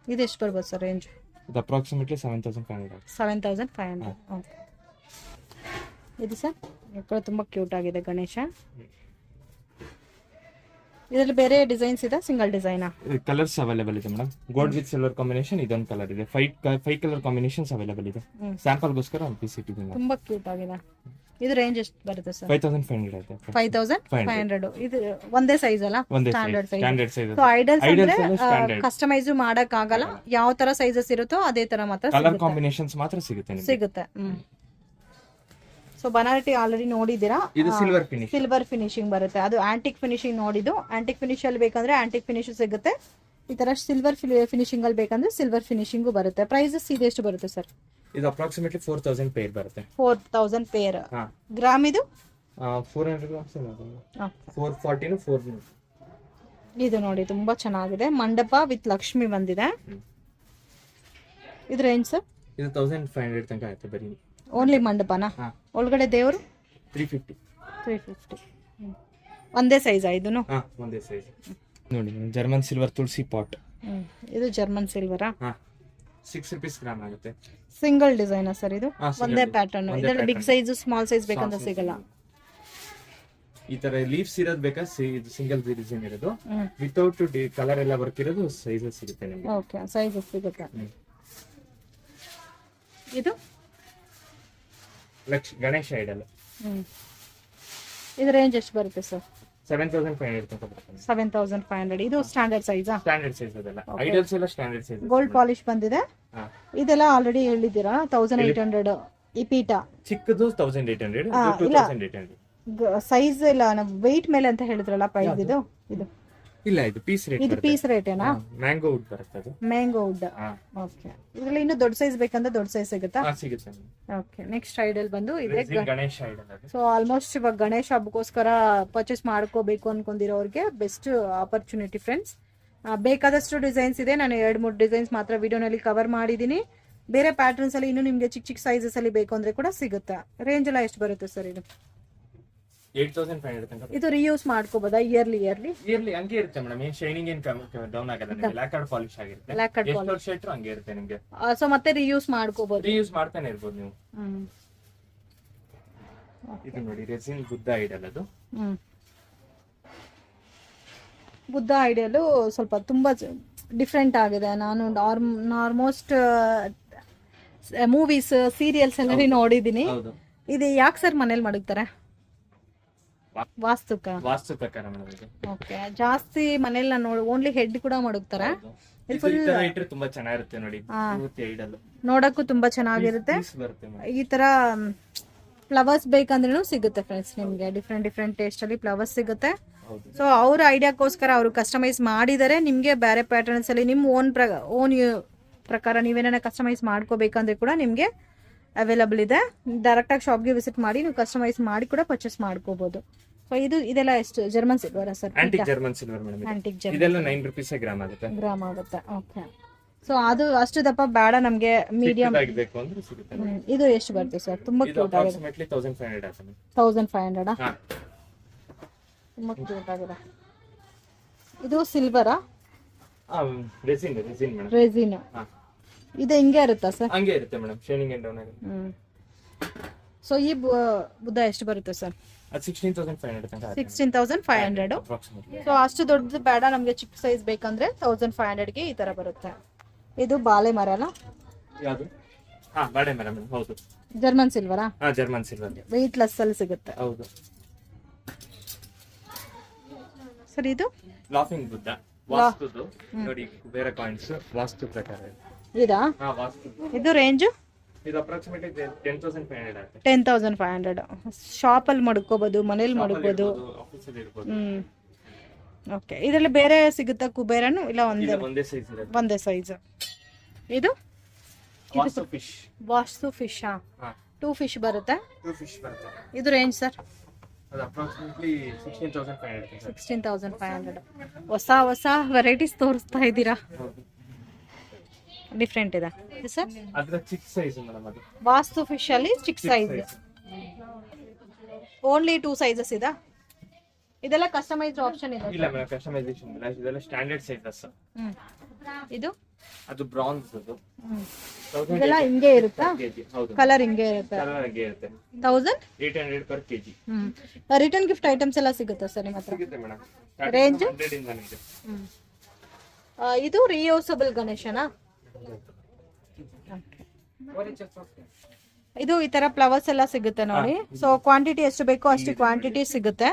ಇದು ಎಷ್ಟು ಬರ್ಬೋದು ಸರ್ ರೇಂಜ್ ಇದು ಅಪ್ರಾಕ್ಸಿಮೇಟ್ಲಿ 7500 ಓಕೆ ಇದು ಸರ್ ಕೂಡ ತುಂಬಾ ಕ್ಯೂಟ್ ಆಗಿದೆ ಗಣೇಶ ಇದರಲ್ಲಿ ಬೇರೆ ಡಿಸೈನ್ಸ್ ಇದೆ, ಸಿಂಗಲ್ ಡಿಸೈನಾ? ಕಲರ್ಸ್ ಅವೈಲೇಬಲ್ ಇದೆ madam. Gold with silver combination ಇದೊಂದು ಕಲರ್ ಇದೆ. 5 ಕಲರ್ ಕಾಂಬಿನೇಷನ್ಸ್ ಅವೈಲೇಬಲ್ ಇದೆ. ಸ್ಯಾಂಪಲ್ಗೋಸ್ಕರ ಒಂದು ಪೀಸ್ ಇಟ್ಟಿದ್ದೀನಿ. ತುಂಬಾ ಕ್ಯೂಟ್ ಆಗಿದೆ. ಇದು ರೇಂಜ್ ಎಷ್ಟು ಬರುತ್ತೆ ಸರ್? 5500 ಐತೆ. 5500. ಇದು ಒಂದೇ ಸೈಜ್ ಅಲ್ಲ? Standard size. ಸೊ ಐಡಲ್ಸ್ ಅಂದ್ರೆ ಕಸ್ಟಮೈಸ್ ಮಾಡಕ್ ಆಗಲ್ಲ, ಯಾವ ತರ ಸೈಜಸ್ ಇರುತ್ತೋ ಅದೇ ತರ ಮಾತ್ರ ಕಲರ್ ಕಾಂಬಿನೇಷನ್ಸ್ ಮಾತ್ರ ಸಿಗುತ್ತೆ. ಸೊ ಬನಾರಟಿ ಆಲ್ರೆಡಿ ನೋಡಿದ್ದೀರಾ. ಇದು ಸಿಲ್ವರ್ ಫಿನಿಶಿಂಗ್ ಬರುತ್ತೆ. ಅದು ಆಂಟಿಕ್ ಫಿನಿಶಿಂಗ್ ನೋಡಿದ್ದು. ಆಂಟಿಕ್ ಫಿನಿಶ್ ಅಲ್ಲಿ ಬೇಕಂದ್ರೆ ಆಂಟಿಕ್ ಫಿನಿಶ್ ಸಿಗುತ್ತೆ. ಈ ತರ ಸಿಲ್ವರ್ ಫಿನಿಶಿಂಗ್ ಅಲ್ಲಿ ಬೇಕಂದ್ರೆ ಸಿಲ್ವರ್ ಫಿನಿಶಿಂಗ್ ಬರುತ್ತೆ. ಪ್ರೈಸಸ್ ಇದೆಷ್ಟು ಬರುತ್ತೆ ಸರ್? ಇದು ಅಪ್ರಾಕ್ಸಿಮೇಟ್ಲಿ 4000 ಪೇರ್ ಬರುತ್ತೆ. 4000 ಪೇರ್. ಗ್ರಾಮ್ ಇದು 400 ಗ್ರಾಮ್ಸ್ 440 400. ಇದು ನೋಡಿ ತುಂಬಾ ಚೆನ್ನಾಗಿದೆ. ಮಂಡಪ ವಿತ್ ಲಕ್ಷ್ಮಿ ಬಂದಿದೆ. ಇದು ರೇಂಜ್ ಸರ್? ಇದು 1500 ತನಕ ಆಯ್ತು ಬರೀ. ಓನ್ಲಿ ಮಂಡಪನಾ? ಒಳಗಡೆ ದೇವರು 350. ಒಂದೇ ಸೈಜ್ ಇದೂನು? ಒಂದೇ ಸೈಜ್ ನೋಡಿ. ಜರ್ಮನ್ ಸಿಲ್ವರ್ ತುಳಸಿ ಪಾಟ್. ಇದು ಜರ್ಮನ್ ಸಿಲ್ವರಾ? 6 rupees ಗ್ರಾಮ್ ಆಗುತ್ತೆ. ಸಿಂಗಲ್ ಡಿಸೈನಾ ಸರ್ ಇದು? ಒಂದೇ ಪ್ಯಾಟರ್ನ್. ಇದರಲ್ಲಿ ಬಿಗ್ ಸೈಜ್ ಸ್ಮಾಲ್ ಸೈಜ್ ಬೇಕಂತ ಸಿಗಲ್ಲ. ಈ ತರ ಲೀವ್ಸ್ ಇರೋದು ಬೇಕಾ? ಇದು ಸಿಂಗಲ್ ಡಿಸೈನ್ ಇರೋದು ವಿತೌಟ್ ಕಲರ್ ಎಲ್ಲ ವರ್ಕ್ ಇರೋದು ಸೈಜಸ್ ಸಿಗುತ್ತೆ ನಿಮಗೆ. ಓಕೆ, ಸೈಜಸ್ ಸಿಗುತ್ತೆ. ಇದು ಗಣೇಶ ಐಡಲ್. ಇದು ರೇಂಜ್ ಎಷ್ಟು ಬರುತ್ತೆ ಸರ್? 7500 ತನಕ ಬರುತ್ತೆ. 7500. ಇದು ಸ್ಟ್ಯಾಂಡರ್ಡ್ ಸೈಜಾ? ಸ್ಟ್ಯಾಂಡರ್ಡ್ ಸೈಜ್ ಅದೆಲ್ಲ. ಐಡಲ್ಸ್ ಎಲ್ಲ ಸ್ಟ್ಯಾಂಡರ್ಡ್ ಸೈಜ್. ಗೋಲ್ಡ್ ಪಾಲಿಶ್ ಬಂದಿದೆ. ಇದೆಲ್ಲ ಆಲ್ರೆಡಿ ಹೇಳಿದ್ದೀರಾ 1800. ಈ ಪೀಠ ಚಿಕ್ಕದು 1800, 2800. ಸೈಜ್ ಇಲ್ಲ, ವೆಯ್ಟ್ ಮೇಲೆ ಅಂತ ಹೇಳಿದ್ರಲ್ಲ ಪ್ರೈಸ್. ಇದು ಇಲ್ಲ, ಇದು ಪೀಸ್ ರೇಟ್. ಇದು ಪೀಸ್ ರೇಟೇನಾ? ಮ್ಯಾಂಗೋ ವುಡ್ ಬರುತ್ತೆ ಅದು. Mango wood. ಓಕೆ. ಇದರಲ್ಲಿ ಇನ್ನು ದೊಡ್ಡ ಸೈಜ್ ಬೇಕಂದ್ರೆ ದೊಡ್ಡ ಸೈಜ್ ಸಿಗುತ್ತಾ? ಸಿಗುತ್ತೆ. ಓಕೆ. ನೆಕ್ಸ್ಟ್ ಐಡಲ್ ಬಂದು ಇದೆ ಗಣೇಶ ಐಡಲ್ ಅದು. ಸೊ ಆಲ್ಮೋಸ್ಟ್ ಇವಾಗ ಗಣೇಶ ಹಬ್ಬಕ್ಕೋಸ್ಕರ ಪರ್ಚೇಸ್ ಮಾಡ್ಕೋಬೇಕು ಅನ್ಕೊಂಡಿರೋರಿಗೆ ಬೆಸ್ಟ್ ಆಪರ್ಚುನಿಟಿ ಫ್ರೆಂಡ್ಸ್. ಬೇಕಾದಷ್ಟು ಡಿಸೈನ್ಸ್ ಇದೆ. ನಾನು 2-3 ಡಿಸೈನ್ಸ್ ಮಾತ್ರ ವಿಡಿಯೋನಲ್ಲಿ ಕವರ್ ಮಾಡಿದ್ದೀನಿ. ಬೇರೆ ಪ್ಯಾಟರ್ನ್ಸ್ ಅಲ್ಲಿ ಇನ್ನು ನಿಮಗೆ ಚಿಕ್ಕ ಚಿಕ್ಕ ಸೈಜಸ್ ಅಲ್ಲಿ ಬೇಕು ಅಂದ್ರೆ ಕೂಡ ಸಿಗುತ್ತೆ. ರೇಂಜ್ ಎಲ್ಲ ಎಷ್ಟು ಬರುತ್ತೆ ಸರ್ ಇದು? 8500 ತನಕ. ಇದು ರಿಯೂಸ್ ಮಾಡ್ಕೋಬಹುದಾ? ಇಯರ್ಲಿ ಹಂಗೆ ಇರುತ್ತೆ ಮೇಡಮ್. ಏನ್ ಶೈನಿಂಗ್ ಏನ್ ಡೌನ್ ಆಗಲ್ಲ. ನಿಮಗೆ ಲ್ಯಾಕರ್ಡ್ ಪಾಲಿಶ್ ಆಗಿರುತ್ತೆ. ಎಷ್ಟು ವರ್ಷ ಇಟ್ಟರು ಹಂಗೆ ಇರುತ್ತೆ ನಿಮಗೆ. ಸೊ ಮತ್ತೆ ರಿಯೂಸ್ ಮಾಡ್ಕೋಬಹುದು. ರಿಯೂಸ್ ಮಾಡ್ತಾನೆ ಇರ್ಬೋದು ನೀವು. ಇದು ನೋಡಿ ರೆಸಿನ್ ಬುದ್ಧ ಐಡಲ್ ಅದು. ಬುದ್ಧ ಐಡಿಯಲ್ ಸ್ವಲ್ಪ ತುಂಬಾ ಡಿಫ್ರೆಂಟ್ ಆಗಿದೆ. ನಾನು ಆಲ್ಮೋಸ್ಟ್ ಮೂವೀಸ್ ಸೀರಿಯಲ್ಸ್ ಎಲ್ಲ ನೋಡಿದೀನಿ. ಇದು ಯಾಕೆ ಸರ್ ಮನೇಲಿ ಮಡಗ್ತಾರೆ? ವಾಸ್ತು ಪ್ರಕಾರ. ಓಕೆ. ಜಾಸ್ತಿ ಮನೇಲಿ ನಾನು ಓನ್ಲಿ ಹೆಡ್ ಕೂಡ ಮಡಗ್ತಾರೆ. ತುಂಬಾ ಚೆನ್ನಾಗಿರುತ್ತೆ ನೋಡಿ. ನೋಡಕ್ಕೂ ತುಂಬಾ ಚೆನ್ನಾಗಿರುತ್ತೆ. ಈ ತರ ಫ್ಲವರ್ಸ್ ಬೇಕಂದ್ರೂ ಸಿಗುತ್ತೆ ಫ್ರೆಂಡ್ಸ್ ನಿಮ್ಗೆ. ಡಿಫ್ರೆಂಟ್ ಟೇಸ್ಟ್ ಅಲ್ಲಿ ಫ್ಲವರ್ಸ್ ಸಿಗುತ್ತೆ. ಸೊ ಅವ್ರ ಐಡಿಯಾಕ್ಕೋಸ್ಕರ ಅವರು ಕಸ್ಟಮೈಸ್ ಮಾಡಿದರೆ ನಿಮ್ಗೆ ಬೇರೆ ಪ್ಯಾಟರ್ನ್ಸ್ ಅಲ್ಲಿ ನಿಮ್ಮ ಓನ್ ಪ್ರಕಾರ ನೀವೇನ ಕಸ್ಟಮೈಸ್ ಮಾಡ್ಕೋಬೇಕಂದ್ರೆ ಕೂಡ ನಿಮ್ಗೆ ಅವೈಲಬಲ್ ಇದೆ. ಡೈರೆಕ್ಟ್ ಆಗಿ ಶಾಪ್ಗೆ ವಿಸಿಟ್ ಮಾಡಿ ನೀವು ಕಸ್ಟಮೈಸ್ ಮಾಡಿ ಕೂಡ ಪರ್ಚೇಸ್ ಮಾಡ್ಕೋಬಹುದು. ಸೊ ಇದೆಲ್ಲ ಎಷ್ಟು? German silver sir? Antique German silver madam. Antique German. ಇದೆಲ್ಲ 9 ರೂಪೀಸ್ ಗ್ರಾಮ್ ಆಗುತ್ತೆ. ಓಕೆ. ಸೊ ಅದು ಅಷ್ಟು ದಪ್ಪ ಬೇಡ ನಮಗೆ, ಮೀಡಿಯಂ ಆಗಬೇಕು ಅಂದ್ರೆ ಸಿಗುತ್ತೆ. ಇದು ಎಷ್ಟು ಬರುತ್ತೆ ಸರ್? ತುಂಬಾ ಕ್ಯೂಟ್ ಆಗಿದೆ. 1500 ಆಗುತ್ತೆ. 1500 ತುಂಬಾ ಕ್ಯೂಟ್ ಆಗಿದೆ. ಇದು ಸಿಲ್ವರಾ? Resin madam. ರೆಸಿನ್. ಇದು ಹಿಂಗೆ ಇರುತ್ತಾ ಸರ್? ಹಂಗೆ ಇರುತ್ತೆ ಮೇಡಮ್. ಶೈನಿಂಗ್ ಅಂಡ್ ಡೌನ್ ಆಗುತ್ತೆ. ಸೊ ಈ ಬುದ್ಧ ಎಷ್ಟು ಬರುತ್ತೆ ಸರ್? 16500 ತನಕ. 16500. ಸೊ ಅಷ್ಟು ದೊಡ್ಡದು ಬೇಡ ನಮಗೆ, ಚಿಕ್ಕ ಸೈಜ್ ಬೇಕಂದ್ರೆ 1500 ಗೆ ಈ ತರ ಬರುತ್ತೆ. ಇದು ಬಾಳೆ ಮರ ಅಲ್ಲ? ಯಾವುದು? ಬಾಳೆ ಮರ ಮೇಡಮ್. ಹೌದು. ಜರ್ಮನ್ ಸಿಲ್ವರಾ? German silver. ವೆಯ್ಟ್ ಲೆಸ್ ಅಲ್ಲಿ ಸಿಗುತ್ತೆ. ಹೌದು ಸರ್. ಇದು ಲಾಫಿಂಗ್ ಬುದ್ಧ ವಾಸ್ತುದು ನೋಡಿ. ಬೇರೆ ಕಾಯಿನ್ಸ್ ವಾಸ್ತು ಪ್ರಕಾರ ಇದಾ? ವಾಸ್ತು. ಇದು ರೇಂಜ್? ಇದು ಅಪ್ರಾಕ್ಸಿಮೇಟ್ಲಿ 10500 ಆಗುತ್ತೆ. 10500. ಶಾಪ್ ಅಲ್ಲಿ ಮಡ್ಕೋಬಹುದು, ಮನೇಲಿ ಮಡ್ಕೋಬಹುದು, ಆಫೀಸಲ್ಲಿ ಇರಬಹುದು. ಓಕೆ. ಇದರಲ್ಲಿ ಬೇರೆ ಸಿಗುತ್ತಾ ಕುಬೇರನು? ಇಲ್ಲ ಒಂದೇ ಸೈಜ್ ಇರುತ್ತೆ. ಒಂದೇ ಸೈಜ್. ಇದು ವಾಸ್ತು ಫಿಶ್. 2 ಫಿಶ್ ಬರುತ್ತೆ. 2 ಫಿಶ್ ಬರುತ್ತೆ. ಇದು ರೇಂಜ್ ಸರ್? ಅದು ಅಪ್ರಾಕ್ಸಿಮೇಟ್ಲಿ 16500. 16500. ಹೊಸ ವೆರೈಟೀಸ್ ತೋರಿಸ್ತಾ ಇದ್ದೀರಾ. ಡಿಫ್ರೆಂಟ್ ಇದೆ ಸರ್. ಅದರ ಚಿಕ್ಕ ಸೈಜ್ ಮೇಡಮ್. ಅದು ವಾಸ್ತು ಫಿಶ್ ಅಲ್ಲಿ ಚಿಕ್ಕ ಸೈಜ್. ಓನ್ಲಿ 2 ಸೈಜಸ್ ಇದೆ. ಇದೆಲ್ಲ ಕಸ್ಟಮೈಸ್ಡ್ ಆಪ್ಷನ್ ಇದೆ? ಇಲ್ಲ ಮೇಡಮ್, ಕಸ್ಟಮೈಸೇಷನ್ ಇಲ್ಲ. ಇದೆಲ್ಲ ಸ್ಟ್ಯಾಂಡರ್ಡ್ ಸೈಜಸ್. ಇದು ಅದು ಬ್ರಾನ್ಸ್ ಅದು ಇದೆಲ್ಲ ಹಿಂಗೆ ಇರುತ್ತಾ ಕೆಜಿ. ಹೌದು, ಕಲರ್ ಹಿಂಗೆ ಇರುತ್ತೆ ಕಲರ್ ಹಂಗೆ ಇರುತ್ತೆ. 1800 800 per kg return gift items ಎಲ್ಲ ಸಿಗುತ್ತಾ ಸರ್ ನಿಮ್ಮ ಹತ್ರ ಸಿಗುತ್ತೆ ಮೇಡಮ್. ರೇಂಜ್ 100 ಇಂದಾನೆ ಇದೆ. ಇದು ರಿಯೂಸಬಲ್ ಗಣೇಶನಾ? ಇದು ಈ ತರ ಫ್ಲವರ್ಸ್ ಎಲ್ಲ ಸಿಗುತ್ತೆ ನೋಡಿ. ಸೊ ಕ್ವಾಂಟಿಟಿ ಎಷ್ಟು ಬೇಕೋ ಅಷ್ಟು ಕ್ವಾಂಟಿಟಿ ಸಿಗುತ್ತೆ.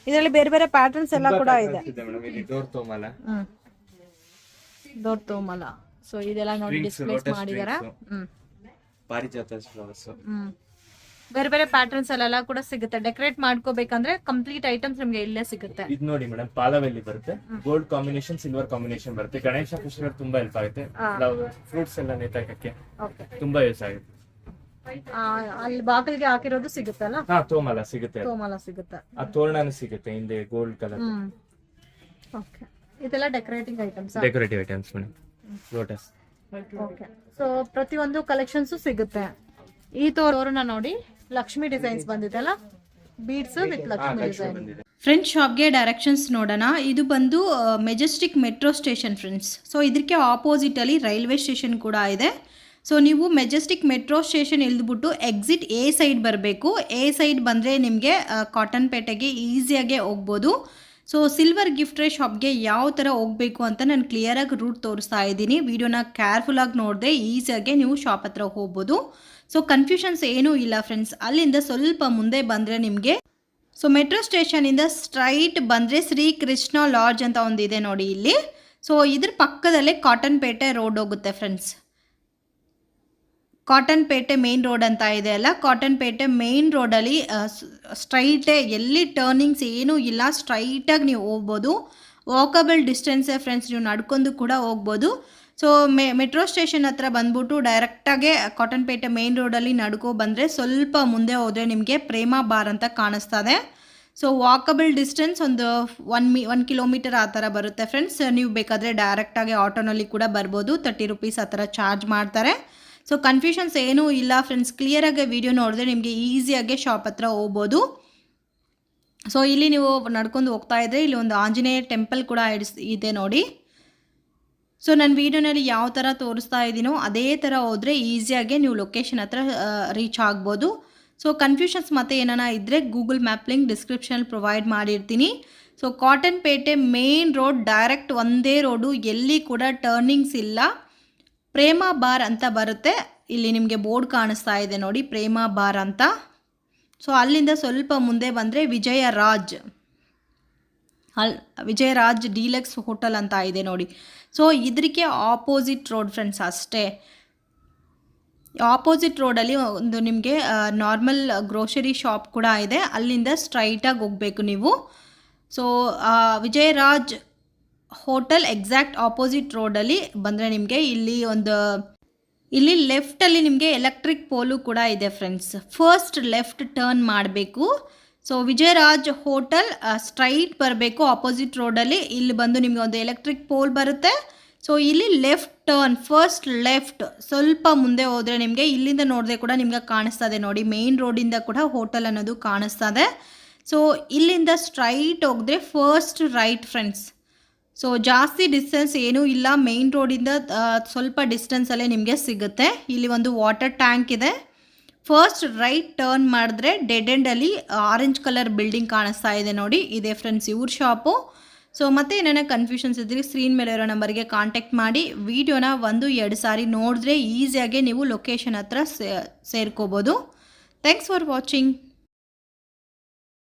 ಇದರಲ್ಲಿ ಬೇರೆ ಬೇರೆ ಪ್ಯಾಟರ್ನ್ಸ್ ಎಲ್ಲ ಕೂಡ ಇದೆ. ಡೋರ್ ತೋಮಾಲ, ಡೋರ್ ತೋಮಲ. ಸೊ ಇದೆಲ್ಲ ನೋಡಿ ಡಿಸ್ಪ್ಲೇಸ್ ಮಾಡಿದಾರ. ಪಾರಿಜಾತ ಫ್ಲವರ್ಸ್, ಬೇರೆ ಬೇರೆ ಪ್ಯಾಟರ್ನ್ಸ್ ಅಲ್ಲೆಲ್ಲ ಕೂಡ ಸಿಗುತ್ತೆ. ಡೆಕೋರೇಟ್ ಮಾಡ್ಕೋಬೇಕಂದ್ರೆ ಕಂಪ್ಲೀಟ್ ಐಟಮ್ಸ್ ನಿಮ್ಗೆ ಇಲ್ಲೇ ಸಿಗುತ್ತೆ. ಇದು ನೋಡಿ ಮೇಡಮ್, ಪಾಲವೆಲ್ಲಿ ಬರುತ್ತೆ, ಗೋಲ್ಡ್ ಕಾಂಬಿನೇಷನ್, ಸಿಲ್ವರ್ ಕಾಂಬಿನೇಷನ್ ಬರುತ್ತೆ. ಗಣೇಶ ಪುಷ್ಪಗಳು ತುಂಬಾ ಹೆಲ್ಪ್ ಆಗುತ್ತೆ. ಫ್ರೂಟ್ಸ್ ಎಲ್ಲ ನೇತಾಕಕ್ಕೆ ತುಂಬಾ ಯೂಸ್ ಆಗುತ್ತೆ. ಅಲ್ಲಿ ಬಾಗಿಲಿಗೆ ಹಾಕಿರೋದು ಸಿಗುತ್ತಲ್ಲ? ಹಾ, ತೋಮಲ ಸಿಗುತ್ತೆ, ತೋಮಲ ಸಿಗುತ್ತೆ. ಆ ತೋರಣನೂ ಸಿಗುತ್ತೆ ಹಿಂದೆ ಗೋಲ್ಡ್ ಕಲರ್. ಓಕೆ, ಇದೆಲ್ಲ decorating items, decorative items madam. Lotus. Okay, so ಪ್ರತಿಯೊಂದು ಕಲೆಕ್ಷನ್ಸ್ ಸಿಗುತ್ತೆ. ಈ ತೋರಣ ನೋಡಿ, ಲಕ್ಷ್ಮಿ ಡಿಸೈನ್ಸ್ ಬಂದಿದೆಲ್ಲ, beads with Lakshmi design. Friends, ಶಾಪ್ಗೆ ಡೈರೆಕ್ಷನ್ಸ್ ನೋಡೋಣ. ಇದು ಬಂದು Majestic metro station friends. So ಇದಕ್ಕೆ ಆಪೋಸಿಟಲ್ಲಿ ರೈಲ್ವೆ ಸ್ಟೇಷನ್ ಕೂಡ ಇದೆ. ಸೊ ನೀವು ಮೆಜೆಸ್ಟಿಕ್ ಮೆಟ್ರೋ ಸ್ಟೇಷನ್ ಇಳಿದ್ಬಿಟ್ಟು ಎಕ್ಸಿಟ್ ಎ ಸೈಡ್ ಬರಬೇಕು. ಎ ಸೈಡ್ ಬಂದರೆ ನಿಮಗೆ ಕಾಟನ್ಪೇಟೆಗೆ ಈಸಿಯಾಗೆ ಹೋಗ್ಬೋದು. ಸೊ ಸಿಲ್ವರ್ ಗಿಫ್ಟ್ರಿ ಶಾಪ್ಗೆ ಯಾವ ಥರ ಹೋಗಬೇಕು ಅಂತ ನಾನು ಕ್ಲಿಯರಾಗಿ ರೂಟ್ ತೋರಿಸ್ತಾ ಇದ್ದೀನಿ. ವಿಡಿಯೋನ ಕೇರ್ಫುಲ್ಲಾಗಿ ನೋಡಿದ್ರೆ ಈಸಿಯಾಗೆ ನೀವು ಶಾಪ್ ಹತ್ರ ಹೋಗ್ಬೋದು. ಸೊ ಕನ್ಫ್ಯೂಷನ್ಸ್ ಏನೂ ಇಲ್ಲ ಫ್ರೆಂಡ್ಸ್. ಅಲ್ಲಿಂದ ಸ್ವಲ್ಪ ಮುಂದೆ ಬಂದರೆ ನಿಮಗೆ, ಸೊ ಮೆಟ್ರೋ ಸ್ಟೇಷನಿಂದ ಸ್ಟ್ರೈಟ್ ಬಂದರೆ ಶ್ರೀ ಕೃಷ್ಣ ಲಾಡ್ಜ್ ಅಂತ ಒಂದಿದೆ ನೋಡಿ ಇಲ್ಲಿ. ಸೊ ಇದ್ರ ಪಕ್ಕದಲ್ಲೇ ಕಾಟನ್ಪೇಟೆ ರೋಡ್ ಹೋಗುತ್ತೆ ಫ್ರೆಂಡ್ಸ್. ಕಾಟನ್ಪೇಟೆ ಮೇನ್ ರೋಡ್ ಅಂತ ಇದೆ ಅಲ್ಲ, ಕಾಟನ್ಪೇಟೆ ಮೇನ್ ರೋಡಲ್ಲಿ ಸ್ಟ್ರೈಟೇ, ಎಲ್ಲಿ ಟರ್ನಿಂಗ್ಸ್ ಏನೂ ಇಲ್ಲ, ಸ್ಟ್ರೈಟಾಗಿ ನೀವು ಹೋಗ್ಬೋದು. ವಾಕಬಲ್ ಡಿಸ್ಟೆನ್ಸೇ ಫ್ರೆಂಡ್ಸ್, ನೀವು ನಡ್ಕೊಂಡು ಕೂಡ ಹೋಗ್ಬೋದು. ಸೊ ಮೆಟ್ರೋ ಸ್ಟೇಷನ್ ಹತ್ರ ಬಂದ್ಬಿಟ್ಟು ಡೈರೆಕ್ಟಾಗೆ ಕಾಟನ್ಪೇಟೆ ಮೇನ್ ರೋಡಲ್ಲಿ ನಡ್ಕೊ ಬಂದರೆ ಸ್ವಲ್ಪ ಮುಂದೆ ಹೋದರೆ ನಿಮಗೆ ಪ್ರೇಮ ಬಾರ್ ಅಂತ ಕಾಣಿಸ್ತದೆ. ಸೊ ವಾಕಬಲ್ ಡಿಸ್ಟೆನ್ಸ್ ಒಂದು 1 ಕಿಲೋಮೀಟರ್ ಆ ಥರ ಬರುತ್ತೆ ಫ್ರೆಂಡ್ಸ್. ನೀವು ಬೇಕಾದರೆ ಡೈರೆಕ್ಟಾಗಿ ಆಟೋನಲ್ಲಿ ಕೂಡ ಬರ್ಬೋದು. 30 ರೂಪೀಸ್ ಆ ಥರ ಚಾರ್ಜ್ ಮಾಡ್ತಾರೆ. ಸೊ ಕನ್ಫ್ಯೂಷನ್ಸ್ ಏನೂ ಇಲ್ಲ ಫ್ರೆಂಡ್ಸ್. ಕ್ಲಿಯರಾಗಿ ವಿಡಿಯೋ ನೋಡಿದ್ರೆ ನಿಮಗೆ ಈಸಿಯಾಗೆ ಶಾಪ್ ಹತ್ರ ಹೋಗ್ಬೋದು. ಸೊ ಇಲ್ಲಿ ನೀವು ನಡ್ಕೊಂಡು ಹೋಗ್ತಾ ಇದ್ದರೆ ಇಲ್ಲಿ ಒಂದು ಆಂಜನೇಯ ಟೆಂಪಲ್ ಕೂಡ ಇದೆ ನೋಡಿ. ಸೊ ನನ್ನ ವೀಡಿಯೋನಲ್ಲಿ ಯಾವ ಥರ ತೋರಿಸ್ತಾ ಇದ್ದೀನೋ ಅದೇ ಥರ ಹೋದರೆ ಈಸಿಯಾಗೆ ನೀವು ಲೊಕೇಶನ್ ಹತ್ರ ರೀಚ್ ಆಗ್ಬೋದು. ಸೊ ಕನ್ಫ್ಯೂಷನ್ಸ್ ಮತ್ತು ಏನಾನ ಇದ್ದರೆ ಗೂಗಲ್ ಮ್ಯಾಪ್ ಲಿಂಕ್ ಡಿಸ್ಕ್ರಿಪ್ಷನಲ್ಲಿ ಪ್ರೊವೈಡ್ ಮಾಡಿರ್ತೀನಿ. So Cottonpet main road direct ಒಂದೇ ರೋಡು, ಎಲ್ಲಿ ಕೂಡ ಟರ್ನಿಂಗ್ಸ್ ಇಲ್ಲ. ಪ್ರೇಮ ಬಾರ್ ಅಂತ ಬರುತ್ತೆ, ಇಲ್ಲಿ ನಿಮಗೆ ಬೋರ್ಡ್ ಕಾಣಿಸ್ತಾ ಇದೆ ನೋಡಿ, ಪ್ರೇಮ ಬಾರ್ ಅಂತ. ಸೊ ಅಲ್ಲಿಂದ ಸ್ವಲ್ಪ ಮುಂದೆ ಬಂದರೆ ವಿಜಯರಾಜ್ ಡೀಲಕ್ಸ್ ಹೋಟೆಲ್ ಅಂತ ಇದೆ ನೋಡಿ. ಸೊ ಇದಕ್ಕೆ ಆಪೋಸಿಟ್ ರೋಡ್ ಫ್ರೆಂಡ್ಸ್ ಅಷ್ಟೇ. ಆಪೋಸಿಟ್ ರೋಡಲ್ಲಿ ಒಂದು ನಿಮಗೆ ನಾರ್ಮಲ್ ಗ್ರೋಸರಿ ಶಾಪ್ ಕೂಡ ಇದೆ. ಅಲ್ಲಿಂದ ಸ್ಟ್ರೈಟಾಗಿ ಹೋಗಬೇಕು ನೀವು. So Vijayraj hotel exact opposite ರೋಡಲ್ಲಿ ಬಂದರೆ ನಿಮಗೆ ಇಲ್ಲಿ ಲೆಫ್ಟಲ್ಲಿ ನಿಮಗೆ ಎಲೆಕ್ಟ್ರಿಕ್ ಪೋಲು ಕೂಡ ಇದೆ ಫ್ರೆಂಡ್ಸ್. ಫಸ್ಟ್ ಲೆಫ್ಟ್ ಟರ್ನ್ ಮಾಡಬೇಕು. ಸೊ ವಿಜಯರಾಜ್ ಹೋಟೆಲ್ ಸ್ಟ್ರೈಟ್ ಬರಬೇಕು ಆಪೋಸಿಟ್ ರೋಡಲ್ಲಿ. ಇಲ್ಲಿ ಬಂದು ನಿಮಗೆ ಒಂದು ಎಲೆಕ್ಟ್ರಿಕ್ ಪೋಲ್ ಬರುತ್ತೆ. ಸೊ ಇಲ್ಲಿ ಲೆಫ್ಟ್ ಟರ್ನ್, ಫಸ್ಟ್ ಲೆಫ್ಟ್. ಸ್ವಲ್ಪ ಮುಂದೆ ಹೋದರೆ ನಿಮಗೆ ಇಲ್ಲಿಂದ ನೋಡಿದ್ರೆ ಕೂಡ ನಿಮಗೆ ಕಾಣಿಸ್ತದೆ ನೋಡಿ, ಮೇನ್ ರೋಡಿಂದ ಕೂಡ ಹೋಟೆಲ್ ಅನ್ನೋದು ಕಾಣಿಸ್ತದೆ. ಸೊ ಇಲ್ಲಿಂದ ಸ್ಟ್ರೈಟ್ ಹೋಗಿದ್ರೆ ಫಸ್ಟ್ ರೈಟ್ ಫ್ರೆಂಡ್ಸ್. ಸೊ ಜಾಸ್ತಿ ಡಿಸ್ಟೆನ್ಸ್ ಏನೂ ಇಲ್ಲ, ಮೇನ್ ರೋಡಿಂದ ಸ್ವಲ್ಪ ಡಿಸ್ಟೆನ್ಸಲ್ಲೇ ನಿಮಗೆ ಸಿಗುತ್ತೆ. ಇಲ್ಲಿ ಒಂದು ವಾಟರ್ ಟ್ಯಾಂಕ್ ಇದೆ. ಫಸ್ಟ್ ರೈಟ್ ಟರ್ನ್ ಮಾಡಿದ್ರೆ ಡೆಡ್ ಎಂಡಲ್ಲಿ ಆರೆಂಜ್ ಕಲರ್ ಬಿಲ್ಡಿಂಗ್ ಕಾಣಿಸ್ತಾ ಇದೆ ನೋಡಿ, ಇದೆ ಫ್ರೆಂಡ್ಸ್ ಇವ್ರ ಶಾಪು. ಸೊ ಮತ್ತೆ ಏನೇನೋ ಕನ್ಫ್ಯೂಷನ್ಸ್ ಇದ್ದರೆ ಸ್ಕ್ರೀನ್ ಮೇಲೆ ಇರೋ ನಂಬರ್ಗೆ ಕಾಂಟ್ಯಾಕ್ಟ್ ಮಾಡಿ ವಿಡಿಯೋನ 1-2 ಸಾರಿ ನೋಡಿದ್ರೆ ಈಸಿಯಾಗಿ ನೀವು ಲೊಕೇಶನ್ ಹತ್ರ ಸೇರ್ಕೋಬೋದು. Thanks for watching.